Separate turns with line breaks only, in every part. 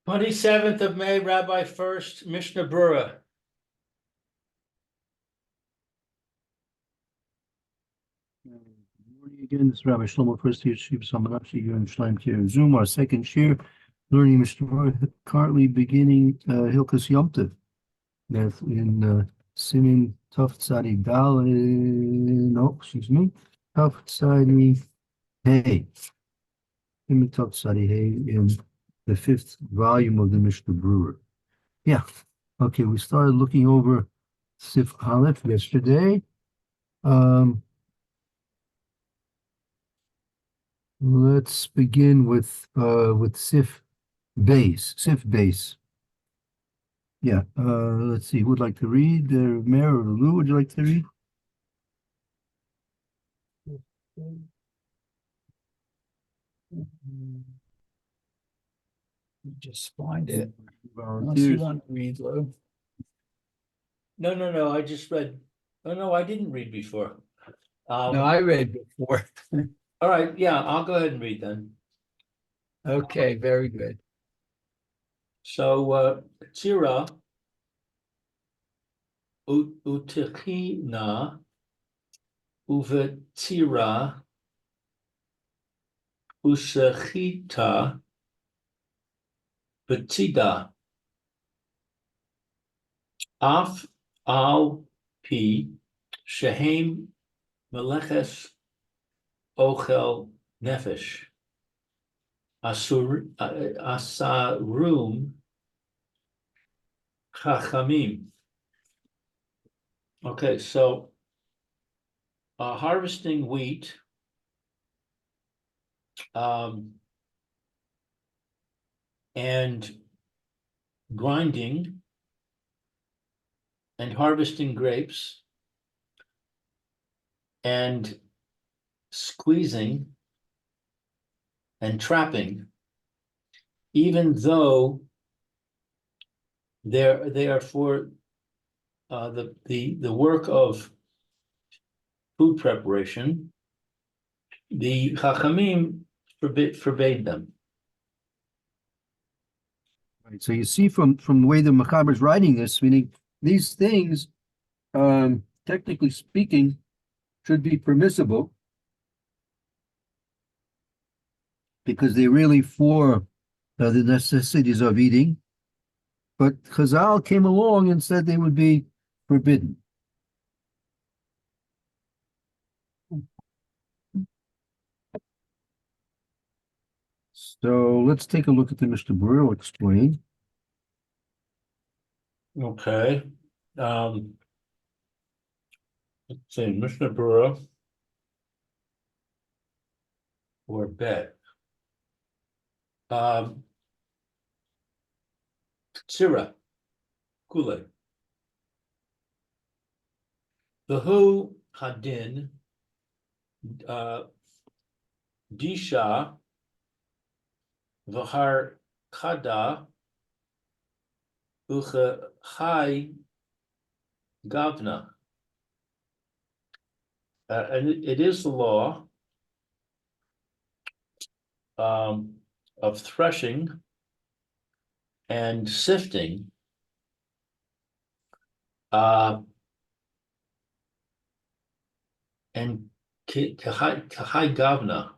27th of May, Rabbi Furst, Mishna Berura.
Good morning again. This is Rabbi Shlomo Furst here, Shiva Samanashi here in Shlaim Care Zoom, our second shir, learning Mishnah, currently beginning Hilchos Yom Tov. That's in Simin Tov Tzadi Dal, no, excuse me, Tov Tzadi Hey. Simin Tov Tzadi Hey in the fifth volume of the Mishnah Berura. Yeah, okay, we started looking over Sif Aleph yesterday. Let's begin with Sif base. Sif base. Yeah. Let's see. Who would like to read? Mayor or Lou? Would you like to read?
Just find it. Unless you
Volunteers.
want to read, Lou.
No, I just read. Oh, no, I didn't read before.
No, I read before.
All right, yeah, I'll go ahead and read then.
Okay, very good.
So, Tira Utichina Uvetira Usachita Betida Af Al Pi Shehem Meleches Ochel Nefesh Asarum Chachamim. Okay, so harvesting wheat, and grinding and harvesting grapes and squeezing and trapping, even though they are for the work of food preparation, the Chachamim forbade them.
Right. So you see from the way the Machaber is writing this, meaning these things, technically speaking, should be permissible because they're really for the necessities of eating. But Chazal came along and said they would be forbidden. So let's take a look at the Mishnah Berura explain.
Okay. Let's see, Mishnah Berura or Bet. Sira, Kule. The Hu Hadin, Disha, Vahar Kada, Ucha Chai Gavna. And it is the law of threshing and sifting, and kahai gavna.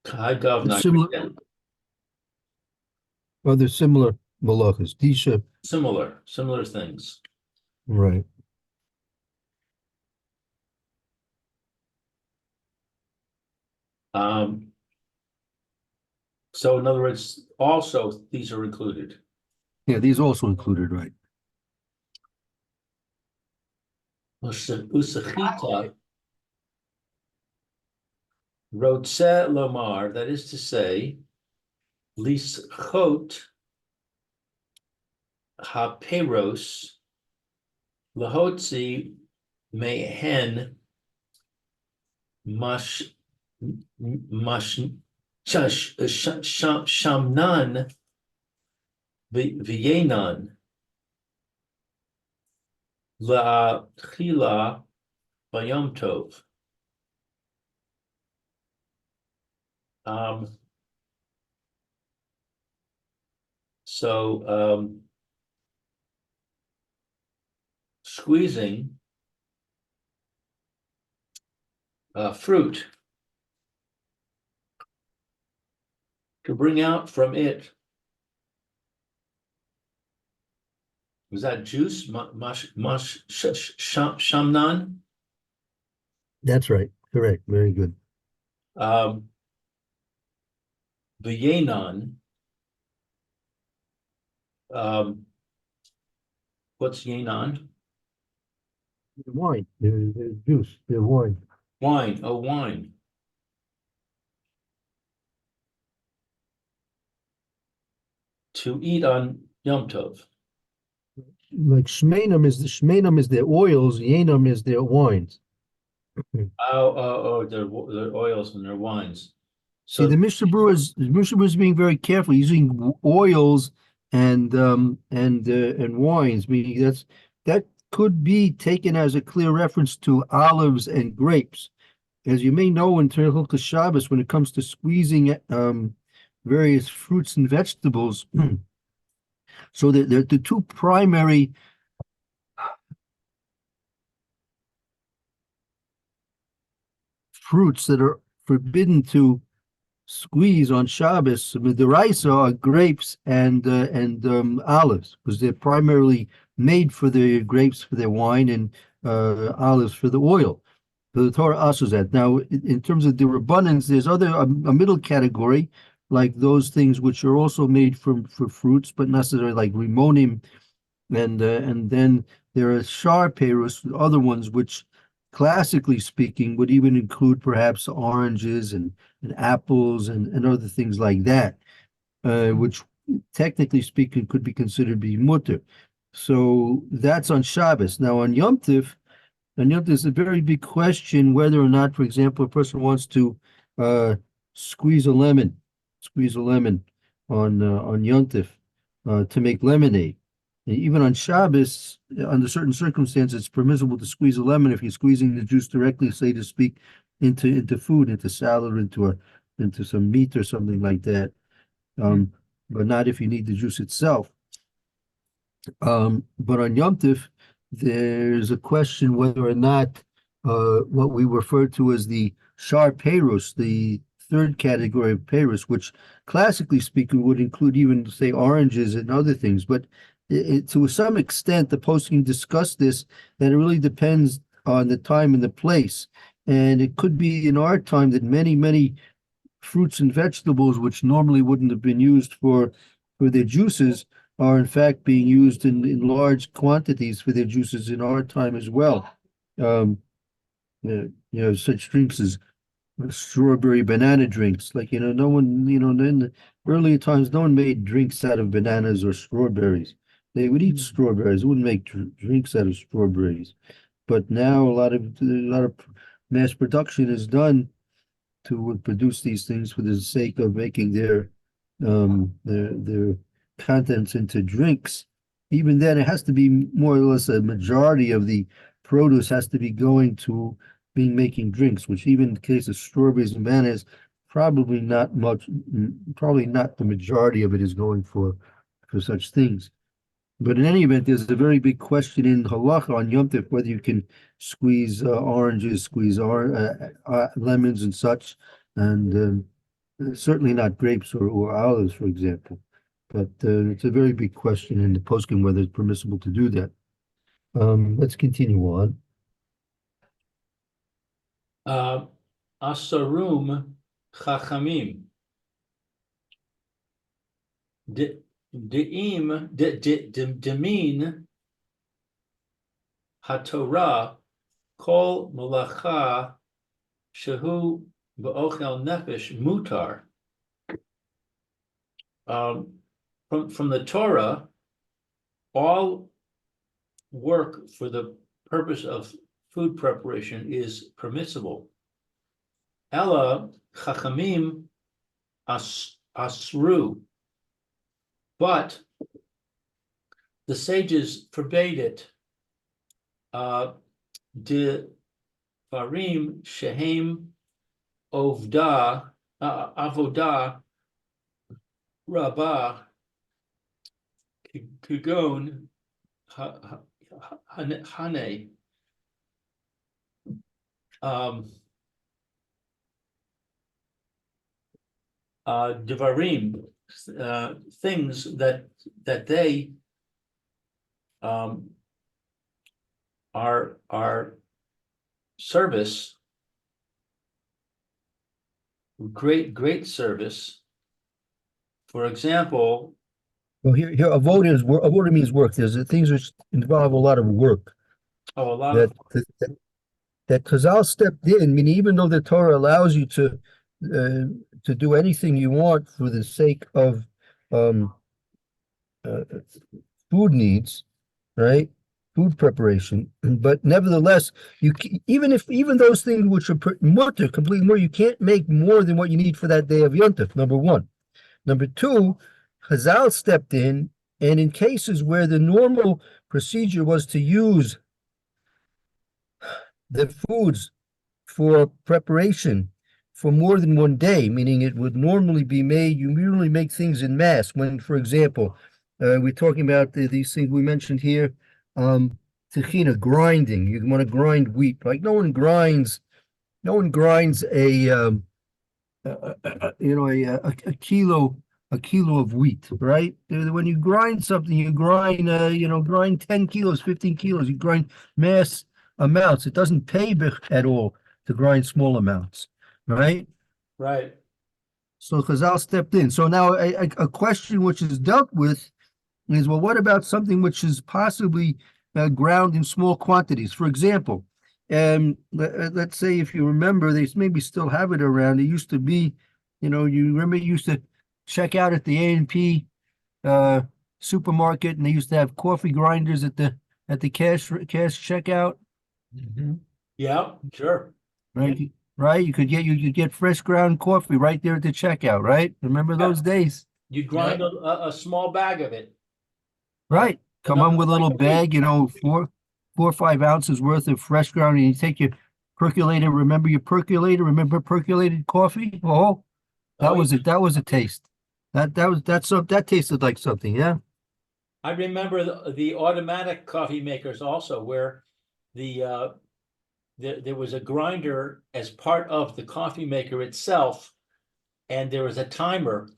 Kahai gavna.
Similar, other similar malachas. Disha.
Similar things.
Right.
So in other words, also these are included.
Yeah, these also included, right.
Usachita Rotse Lomar, that is to say, Lischot Haperos Lahotzi Mehen Mash Shamnan Vienan La Chila Bayom Tov. So, squeezing fruit to bring out from it, was that juice? Shamnan?
That's right. Correct. Very good.
The yenon. What's yenon?
Wine. There's juice. There's wine.
Wine. Oh, wine. To eat on Yom Tov.
Like shmenam is their oils, yenam is their wines.
Their oils and their wines.
See, the
So,
Mishnah Berurah is being very careful using oils and wines. Meaning that could be taken as a clear reference to olives and grapes. As you may know, in Hilchos Shabbos, when it comes to squeezing various fruits and vegetables, so the two primary fruits that are forbidden to squeeze on Shabbos, the rice are grapes and olives, because they're primarily made for the grapes for their wine and olives for the oil. So the Torah asks that. Now, in terms of the Rabbanans, there's a middle category, like those things which are also made for fruits, but not necessarily like rimonim, and then there are shar perus, other ones which, classically speaking, would even include perhaps oranges and apples and other things like that, which technically speaking could be considered to be mutter. So that's on Shabbos. Now on Yom Tov, there's a very big question whether or not, for example, a person wants to squeeze a lemon on Yom Tov to make lemonade. And even on Shabbos, under certain circumstances, it's permissible to squeeze a lemon if you're squeezing the juice directly, say to speak, into food, into salad, into some meat or something like that. But not if you need the juice itself. But on Yom Tov, there's a question whether or not what we refer to as the shar perus, the third category of perus, which classically speaking would include even, say, oranges and other things. But to some extent, the posting discussed this, that it really depends on the time and the place. And it could be in our time that many fruits and vegetables, which normally wouldn't have been used for their juices, are in fact being used in large quantities for their juices in our time as well. Such drinks as strawberry banana drinks. Like, no one, in the earlier times, no one made drinks out of bananas or strawberries. They would eat strawberries. They wouldn't make drinks out of strawberries. But now a lot of mass production is done to produce these things for the sake of making their contents into drinks. Even then, it has to be more or less a majority of the produce has to be going to being making drinks, which even in the case of strawberries and bananas, probably not much, probably not the majority of it is going for such things. But in any event, there's a very big question in halacha on Yom Tov whether you can squeeze oranges, squeeze lemons and such, and certainly not grapes or olives, for example. But it's a very big question in the poskim whether it's permissible to do that. Let's continue on.
Asarum chachamim. Demin haTorah kol malacha shehu ba'ochel nefesh mutar. From the Torah, all work for the purpose of food preparation is permissible. Ella chachamim asru. But the sages forbade it. De farim shehem avodah rabbah Kugon, Hane. Um, Devarim, things that they are service, great service. For example,
Well, here, avoda means work. There's things which involve a lot of work
a lot
that
of
that Chazal stepped in. I mean, even though the Torah allows you to do anything you want for the sake of um, uh, food needs, right? Food preparation, but nevertheless, even those things which are mutter, completely more, you can't make more than what you need for that day of Yontif. Number one. Number two, Chazal stepped in, and in cases where the normal procedure was to use the foods for preparation for more than one day, meaning it would normally be made, you usually make things in mass. When, for example, we're talking about these things we mentioned here, tahina, grinding. You want to grind wheat. Like no one grinds a kilo of wheat, right? When you grind something, you grind grind 10 kilos, 15 kilos, you grind mass amounts. It doesn't pay at all to grind small amounts, right?
right.
So Chazal stepped in. So now a question which is dealt with is, well, what about something which is possibly ground in small quantities? For example, let's say, if you remember, they maybe still have it around. It used to be, you remember you used to check out at the A&P supermarket, and they used to have coffee grinders at the cash checkout,
Yeah, sure.
right? Right, you could get fresh ground coffee right there at the checkout, right? Remember those days?
You grind a small bag of it.
Right. Come
enough
on with a
like
little
a week.
bag, 4 or 5 ounces worth of fresh ground, and you take your percolator. Remember your percolator? Remember percolated coffee? Oh, that
Oh,
was it. That was a taste. That tasted like something, yeah.
I remember the automatic coffee makers also, where there was a grinder as part of the coffee maker itself, and there was a timer,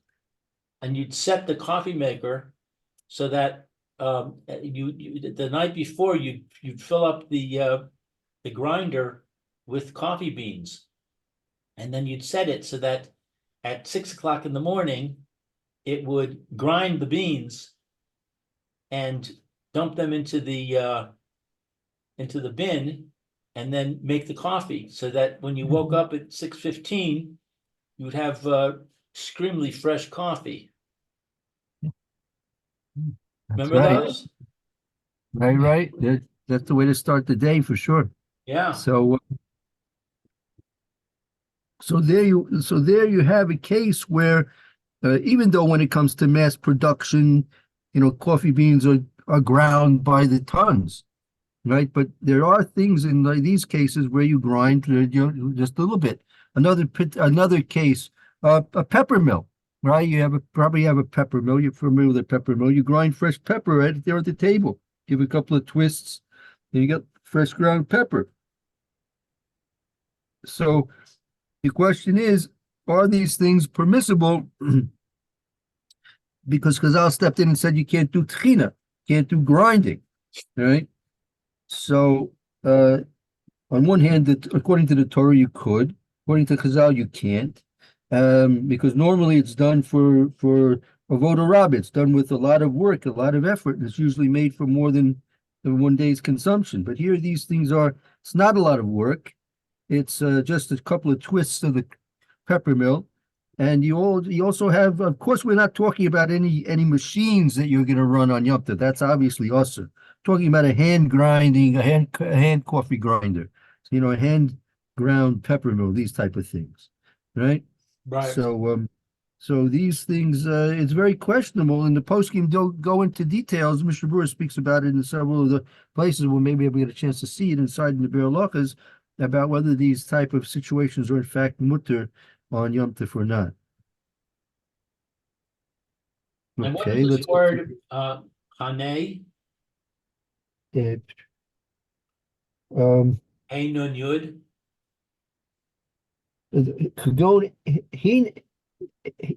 and you'd set the coffee maker so that you the night before you'd fill up the grinder with coffee beans, and then you'd set it so that at 6 o'clock in the morning it would grind the beans and dump them into the bin, and then make the coffee, so that when you woke up at 6:15, you would have extremely fresh coffee.
That's
Remember
right.
those?
Right. That's the way to start the day for sure.
Yeah.
So there you have a case where even though when it comes to mass production, coffee beans are ground by the tons, right? But there are things in these cases where you grind just a little bit. Another case, a pepper mill, right? You probably have a pepper mill. You're familiar with a pepper mill. You grind fresh pepper right there at the table. Give a couple of twists, and you get fresh ground pepper. So the question is, are these things permissible? Because Chazal stepped in and said you can't do tchina, can't do grinding, right? So on one hand, according to the Torah, you could. According to Chazal, you can't, because normally it's done for avoda rabbah. It's done with a lot of work, a lot of effort, and it's usually made for more than one day's consumption. But here, these things it's not a lot of work. It's just a couple of twists of the pepper mill. And you also have, of course, we're not talking about any machines that you're going to run on Yom Tov. That's obviously awesome. Talking about a hand coffee grinder, so, a hand ground pepper mill, these type of things, right?
Right.
So these things, it's very questionable. And the poskim don't go into details. Mr. Berura speaks about it in several of the places where maybe we get a chance to see it inside in the Berura about whether these type of situations are in fact mutter on Yom Tov or not.
And what
Okay,
is this
let's
word Chane,
It, um,
Hey Nun Yud,
Kagon,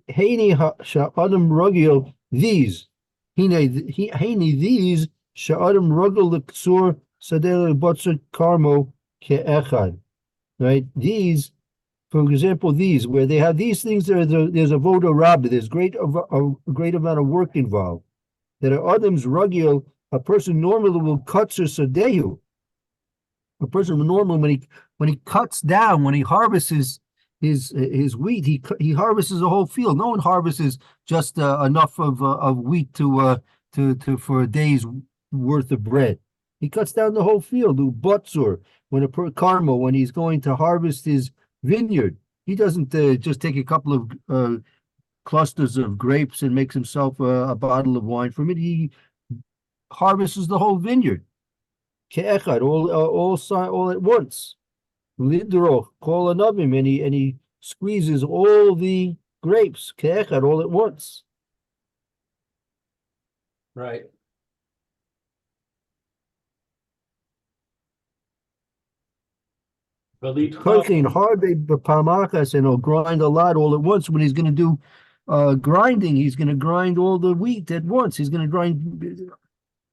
Heini Sha'adam Rugil, these. Heini these, Sha'adam Rugil Ksur Sadele Butzer Karmo Ke'echad. Right? These, for example, these, where they have these things, there's a voda rabbi, there's a great amount of work involved. That are Adam's Rugil, a person normally will kutzer Sadehu. A person normally when he cuts down, when he harvests his wheat, he harvests a whole field. No one harvests just enough of wheat to for a day's worth of bread. He cuts down the whole field. Butzur, when Carmel, when he's going to harvest his vineyard, he doesn't just take a couple of clusters of grapes and makes himself a bottle of wine from it. He harvests the whole vineyard. Ke'echad, all at once. Lidro, call anavim, and he squeezes all the grapes, ke'echad, all at once.
right?
Cooking hard b'palmachas, and he'll grind a lot all at once. When he's going to do grinding, he's going to grind all the wheat at once. He's going to grind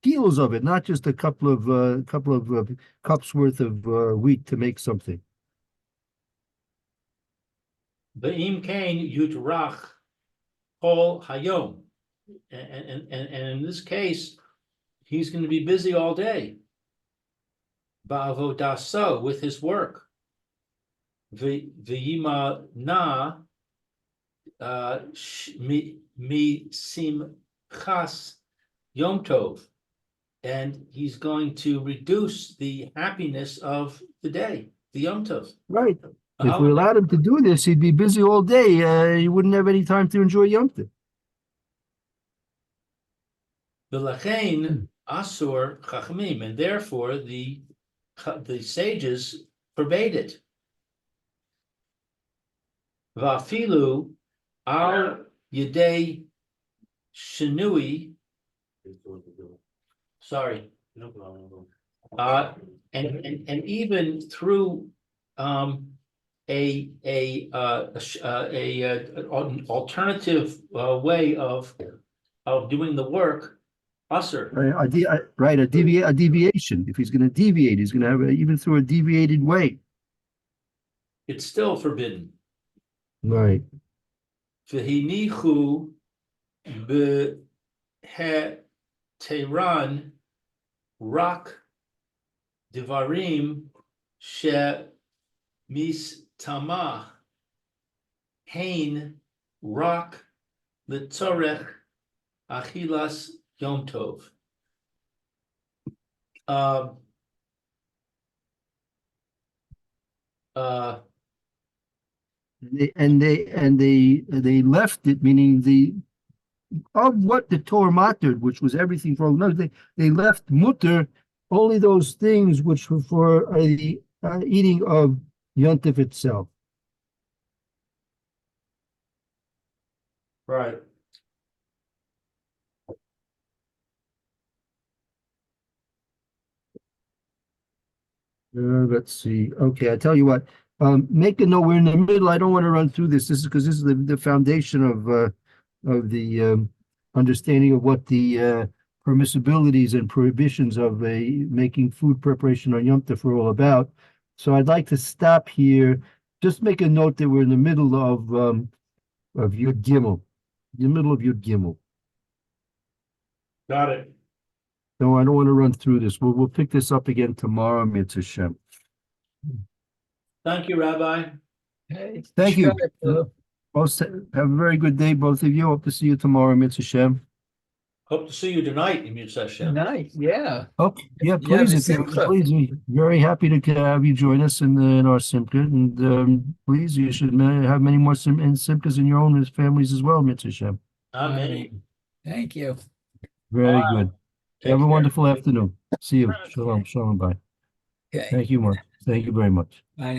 kilos of it, not just a couple of cups worth of wheat to make something.
Ve'im kain yutrach kol hayom, and in this case, he's going to be busy all day. Ba'avodaso, with his work. Ve'yima na mi simchas yom tov, and he's going to reduce the happiness of the day, the Yom Tov.
Right. If we allowed him to do this, he'd be busy all day. He wouldn't have any time to enjoy Yom Tov.
V'lachein asur chachamim, and therefore the sages forbade it. Va'afilu al yedei shinui. Sorry. And even through an alternative way of doing the work, usher.
Right, a deviation. If he's going to deviate, he's going to have even through a deviated way.
It's still forbidden.
Right.
V'hinichu b'heteran rak divarim she mistama hein rak l'tzorech achilas yom tov.
They left it, meaning of what the Torah mattered, which was everything for another. They left mutter only those things which were for the eating of yontif itself.
Right.
Let's see. Okay, I tell you what. Make a note. We're in the middle. I don't want to run through this. This is because this is the foundation of the understanding of what the permissibilities and prohibitions of making food preparation on Yom Tov are all about. So I'd like to stop here. Just make a note that we're in the middle of Yud Gimel, the middle of Yud Gimel.
Got it.
No, I don't want to run through this. We'll pick this up again tomorrow, Mitzvah Shem.
Thank you, Rabbi.
Hey,
Thank you.
sure.
Both have a very good day, both of you. Hope to see you tomorrow, Mitzvah Shem.
Hope to see you tonight in your session.
Night, yeah.
Okay, yeah,
Yeah,
please,
the
if you,
Simcha.
please, we're very happy to have you join us in our Simcha, and please, you should have many more Simchas in your own families as well, Mitzvah Shem.
Amen.
Thank you.
Very
Wow.
good.
Take
Have a
care.
wonderful afternoon. See you. Shalom, shalom, bye.
Okay.
Thank you, Mark. Thank you very much.
Bye now.